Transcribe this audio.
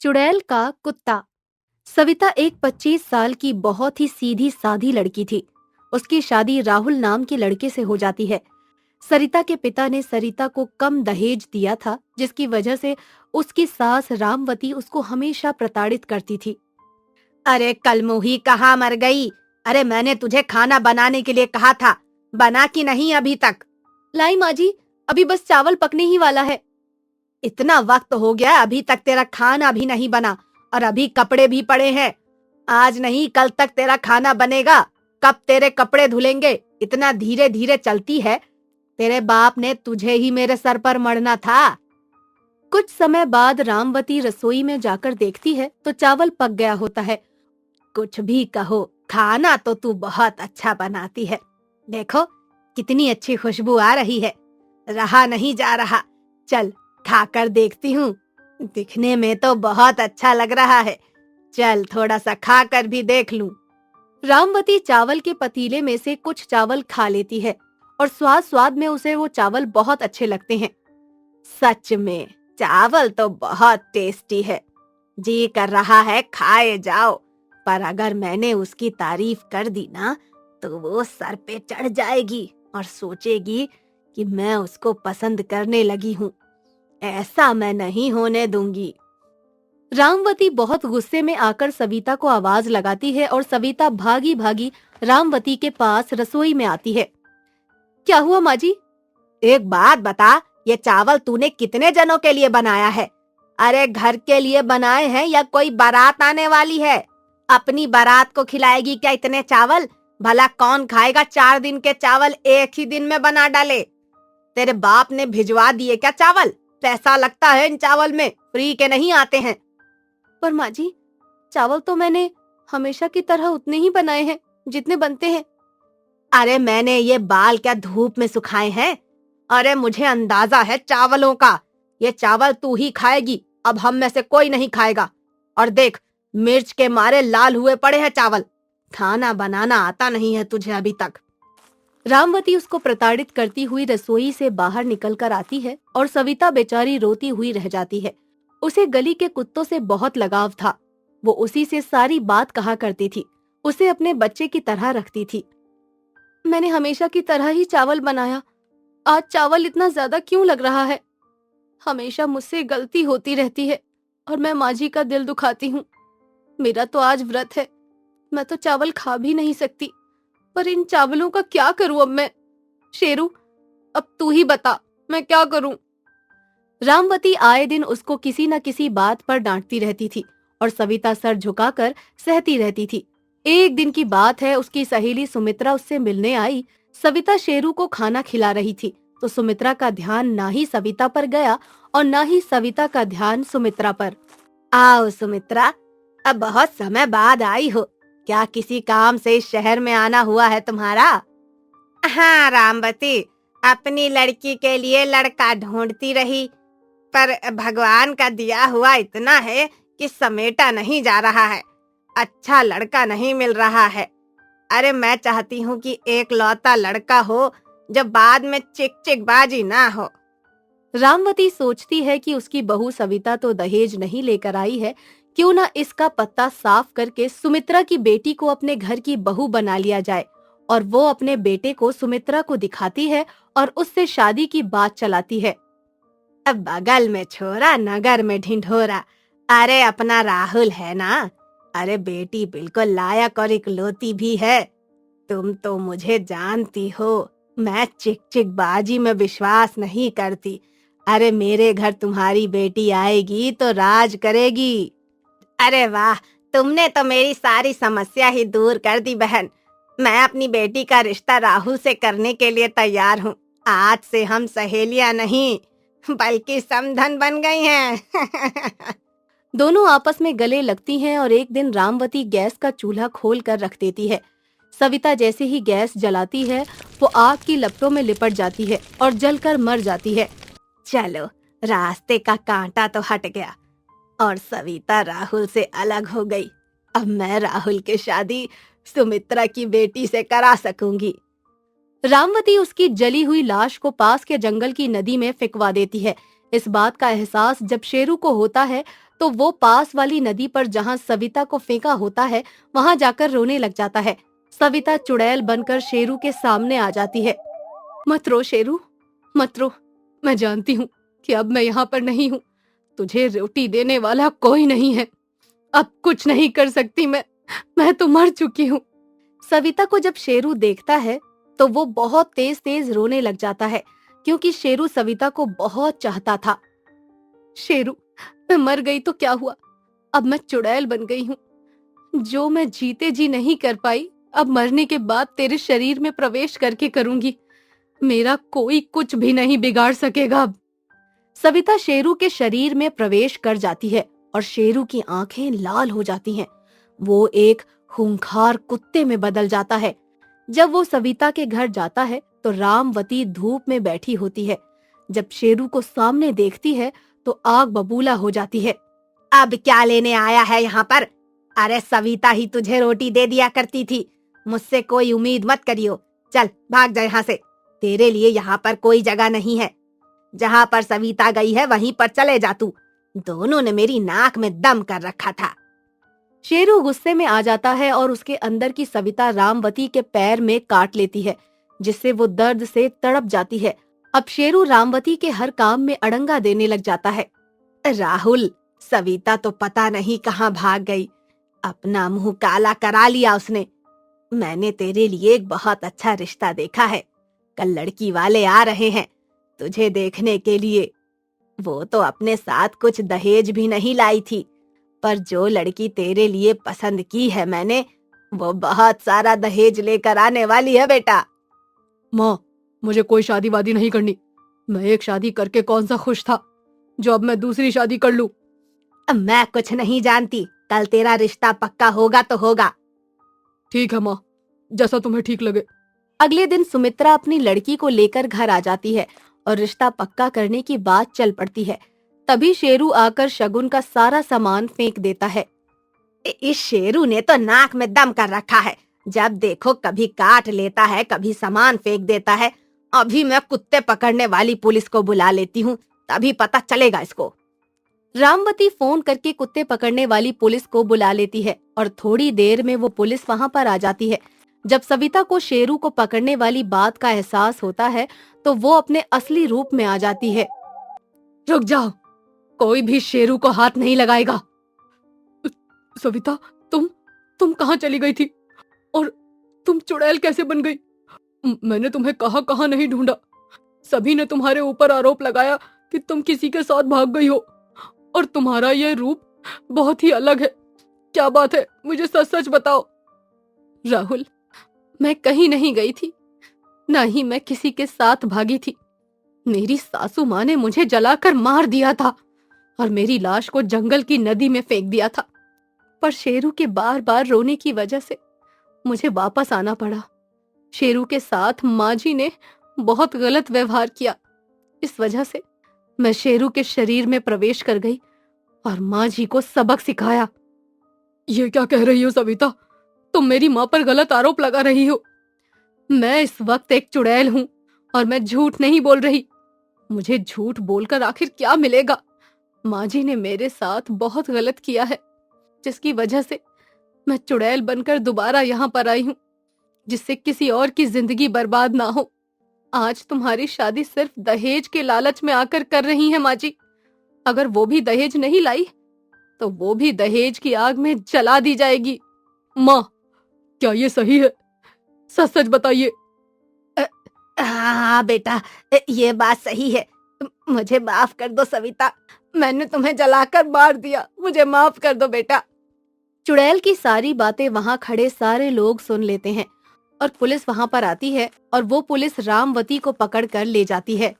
चुड़ैल का कुत्ता। सविता एक 25 साल की बहुत ही सीधी साधी लड़की थी। उसकी शादी राहुल नाम के लड़के से हो जाती है। सरिता के पिता ने सरिता को कम दहेज दिया था, जिसकी वजह से उसकी सास रामवती उसको हमेशा प्रताड़ित करती थी। अरे कलमुही कहाँ मर गई? अरे मैंने तुझे खाना बनाने के लिए कहा था, बना कि नहीं अभी तक? लाई माँ जी, अभी बस चावल पकने ही वाला है। इतना वक्त हो गया, अभी तक तेरा खाना भी नहीं बना और अभी कपड़े भी पड़े हैं। आज नहीं कल तक तेरा खाना बनेगा। कब तेरे कपड़े धुलेंगे? इतना धीरे धीरे चलती है। तेरे बाप ने तुझे ही मेरे सर पर मरना था। कुछ समय बाद रामवती रसोई में जाकर देखती है तो चावल पक गया होता है। कुछ भी कहो, खाना तो तू बहुत अच्छा बनाती है। देखो कितनी अच्छी खुशबू आ रही है, रहा नहीं जा रहा। चल खाकर देखती हूँ। दिखने में तो बहुत अच्छा लग रहा है, चल थोड़ा सा खाकर भी देख लूं। रामवती चावल के पतीले में से कुछ चावल खा लेती है और स्वाद स्वाद में उसे वो चावल बहुत अच्छे लगते हैं। सच में चावल तो बहुत टेस्टी है, जी कर रहा है खाए जाओ। पर अगर मैंने उसकी तारीफ कर दी ना तो वो सर पे चढ़ जाएगी और सोचेगी कि मैं उसको पसंद करने लगी हूँ। ऐसा मैं नहीं होने दूंगी। रामवती बहुत गुस्से में आकर सविता को आवाज लगाती है और सविता भागी भागी रामवती के पास रसोई में आती है। क्या हुआ माँ जी? एक बात बता, ये चावल तूने कितने जनों के लिए बनाया है? अरे घर के लिए बनाए हैं या कोई बारात आने वाली है? अपनी बारात को खिलाएगी क्या इतने चावल? भला कौन खाएगा 4 दिन के चावल एक ही दिन में बना डाले? तेरे बाप ने भिजवा दिए क्या चावल? पैसा लगता है इन चावल में, फ्री के नहीं आते हैं। पर माँ जी, चावल तो मैंने हमेशा की तरह उतने ही बनाए हैं जितने बनते हैं। अरे मैंने ये बाल क्या धूप में सुखाए हैं? अरे मुझे अंदाजा है चावलों का। ये चावल तू ही खाएगी, अब हम में से कोई नहीं खाएगा। और देख, मिर्च के मारे लाल हुए पड़े हैं चावल। खाना बनाना आता नहीं है तुझे अभी तक। रामवती उसको प्रताड़ित करती हुई रसोई से बाहर निकल कर आती है और सविता बेचारी रोती हुई रह जाती है। उसे गली के कुत्तों से बहुत लगाव था। वो उसी से सारी बात कहा करती थी, उसे अपने बच्चे की तरह रखती थी। मैंने हमेशा की तरह ही चावल बनाया, आज चावल इतना ज्यादा क्यों लग रहा है? हमेशा मुझसे गलती होती रहती है और मैं माँ जी का दिल दुखाती हूँ। मेरा तो आज व्रत है, मैं तो चावल खा भी नहीं सकती, पर इन चावलों का क्या करूं अब मैं? शेरू, अब तू ही बता, मैं क्या करूं? रामवती आए दिन उसको किसी न किसी बात पर डांटती रहती थी और सविता सर झुकाकर सहती रहती थी। एक दिन की बात है, उसकी सहेली सुमित्रा उससे मिलने आई। सविता शेरू को खाना खिला रही थी तो सुमित्रा का ध्यान ना ही सविता पर गया और ना ही सविता का ध्यान सुमित्रा पर। आओ सुमित्रा, अब बहुत समय बाद आई हो। क्या किसी काम से इस शहर में आना हुआ है तुम्हारा? हाँ रामवती, अपनी लड़की के लिए लड़का ढूंढती रही, पर भगवान का दिया हुआ इतना है कि समेटा नहीं जा रहा है। अच्छा लड़का नहीं मिल रहा है। अरे मैं चाहती हूँ कि एक लौता लड़का हो जो बाद में चिक चिक बाजी ना हो। रामवती सोचती है कि उसकी बहू सविता तो दहेज नहीं लेकर आई है, क्यों ना इसका पत्ता साफ करके सुमित्रा की बेटी को अपने घर की बहू बना लिया जाए। और वो अपने बेटे को सुमित्रा को दिखाती है और उससे शादी की बात चलाती है। अब बगल में छोरा नगर में ढिंढोरा। अरे अपना राहुल है ना? अरे बेटी बिल्कुल लायक और इकलौती भी है। तुम तो मुझे जानती हो, मैं चिक चिक बाजी में विश्वास नहीं करती। अरे मेरे घर तुम्हारी बेटी आएगी तो राज करेगी। अरे वाह, तुमने तो मेरी सारी समस्या ही दूर कर दी बहन। मैं अपनी बेटी का रिश्ता राहुल से करने के लिए तैयार हूँ। आज से हम सहेलियां नहीं बल्कि समधन बन गई हैं। दोनों आपस में गले लगती हैं और एक दिन रामवती गैस का चूल्हा खोल कर रख देती है। सविता जैसे ही गैस जलाती है, वो आग की लपटों में लिपट जाती है और जलकर मर जाती है। चलो, रास्ते का कांटा तो हट गया और सविता राहुल से अलग हो गई। अब मैं राहुल की शादी सुमित्रा की बेटी से करा सकूंगी। रामवती उसकी जली हुई लाश को पास के जंगल की नदी में फेंकवा देती है। इस बात का एहसास जब शेरू को होता है तो वो पास वाली नदी पर जहाँ सविता को फेंका होता है वहाँ जाकर रोने लग जाता है। सविता चुड़ैल बनकर शेरू के सामने आ जाती है। मत रो शेरू, मत रो। मैं जानती हूँ कि अब मैं यहाँ पर नहीं हूँ। तुझे रोटी देने वाला कोई नहीं है। अब कुछ नहीं कर सकती मैं तो मर चुकी हूँ। सविता को जब शेरू देखता है तो वो बहुत तेज तेज रोने लग जाता है, क्योंकि शेरू सविता को बहुत चाहता था। शेरू, मैं मर गई तो क्या हुआ, अब मैं चुड़ैल बन गई हूँ। जो मैं जीते जी नहीं कर पाई, अब मरने के बाद तेरे शरीर में प्रवेश करके करूंगी। मेरा कोई कुछ भी नहीं बिगाड़ सकेगा अब। सविता शेरू के शरीर में प्रवेश कर जाती है और शेरू की आंखें लाल हो जाती हैं। वो एक खूंखार कुत्ते में बदल जाता है। जब वो सविता के घर जाता है तो रामवती धूप में बैठी होती है। जब शेरू को सामने देखती है तो आग बबूला हो जाती है। अब क्या लेने आया है यहाँ पर? अरे सविता ही तुझे रोटी दे दिया करती थी, मुझसे कोई उम्मीद मत करियो। चल भाग जा यहाँ से, तेरे लिए यहाँ पर कोई जगह नहीं है। जहाँ पर सविता गई है वहीं पर चले जा तू। दोनों ने मेरी नाक में दम कर रखा था। शेरू गुस्से में आ जाता है और उसके अंदर की सविता रामवती के पैर में काट लेती है, जिससे वो दर्द से तड़प जाती है। अब शेरू रामवती के हर काम में अड़ंगा देने लग जाता है। राहुल, सविता तो पता नहीं कहाँ भाग गई। अपना मुंह काला करा लिया उसने। मैंने तेरे लिए एक बहुत अच्छा रिश्ता देखा है। कल लड़की वाले आ रहे हैं तुझे देखने के लिए। वो तो अपने साथ कुछ दहेज भी नहीं लाई थी, पर जो लड़की तेरे लिए पसंद की है मैंने, वो बहुत सारा दहेज लेकर आने वाली है बेटा। माँ, मुझे कोई शादी वादी नहीं करनी। मैं एक शादी करके कौन सा खुश था, जो अब मैं दूसरी शादी कर लूं। मैं कुछ नहीं जानती, कल तेरा रिश्ता पक्का होगा तो होगा। ठीक है माँ, जैसा तुम्हें ठीक लगे। अगले दिन सुमित्रा अपनी लड़की को लेकर घर आ जाती है और रिश्ता पक्का करने की बात चल पड़ती है। तभी शेरू आकर शगुन का सारा सामान फेंक देता है। इस शेरू ने तो नाक में दम कर रखा है। जब देखो कभी काट लेता है, कभी सामान फेंक देता है। अभी मैं कुत्ते पकड़ने वाली पुलिस को बुला लेती हूँ, तभी पता चलेगा इसको। रामवती फोन करके कुत्ते पकड़ने वाली पुलिस को बुला लेती है और थोड़ी देर में वो पुलिस वहाँ पर आ जाती है। जब सविता को शेरू को पकड़ने वाली बात का एहसास होता है तो वो अपने असली रूप में आ जाती है। रुक जाओ, कोई भी शेरू को हाथ नहीं लगाएगा। सविता, तुम कहाँ चली गई थी और तुम चुड़ैल कैसे बन गई? मैंने तुम्हें कहाँ नहीं ढूंढा। सभी ने तुम्हारे ऊपर आरोप लगाया कि तुम किसी के साथ भाग गई हो, और तुम्हारा यह रूप बहुत ही अलग है। क्या बात है, मुझे सच सच बताओ। राहुल, मैं कहीं नहीं गई थी, ना ही मैं किसी के साथ भागी थी। मेरी सासू माँ ने मुझे जलाकर मार दिया था और मेरी लाश को जंगल की नदी में फेंक दिया था। पर शेरू के बार बार रोने की वजह से मुझे वापस आना पड़ा। शेरू के साथ माँ जी ने बहुत गलत व्यवहार किया। इस वजह से मैं शेरू के शरीर में प्रवेश कर गई और माँ जी को सबक सिखाया। ये क्या कह रही हो सविता? तुम मेरी माँ पर गलत आरोप लगा रही हो। मैं इस वक्त एक चुड़ैल हूँ और मैं झूठ नहीं बोल रही। मुझे झूठ बोलकर आखिर क्या मिलेगा? माँ जी ने मेरे साथ बहुत गलत किया है, जिसकी वजह से मैं चुड़ैल बनकर दोबारा यहाँ पर आई हूँ, जिससे किसी और की जिंदगी बर्बाद ना हो। आज तुम्हारी शादी सिर्फ दहेज के लालच में आकर कर रही है माँ जी। अगर वो भी दहेज नहीं लाई तो वो भी दहेज की आग में जला दी जाएगी। माँ, क्या ये सही है? सच सच बताइए। हाँ बेटा, ये बात सही है। मुझे माफ कर दो सविता, मैंने तुम्हें जलाकर मार दिया। मुझे माफ कर दो बेटा। चुड़ैल की सारी बातें वहाँ खड़े सारे लोग सुन लेते हैं और पुलिस वहाँ पर आती है और वो पुलिस रामवती को पकड़ कर ले जाती है।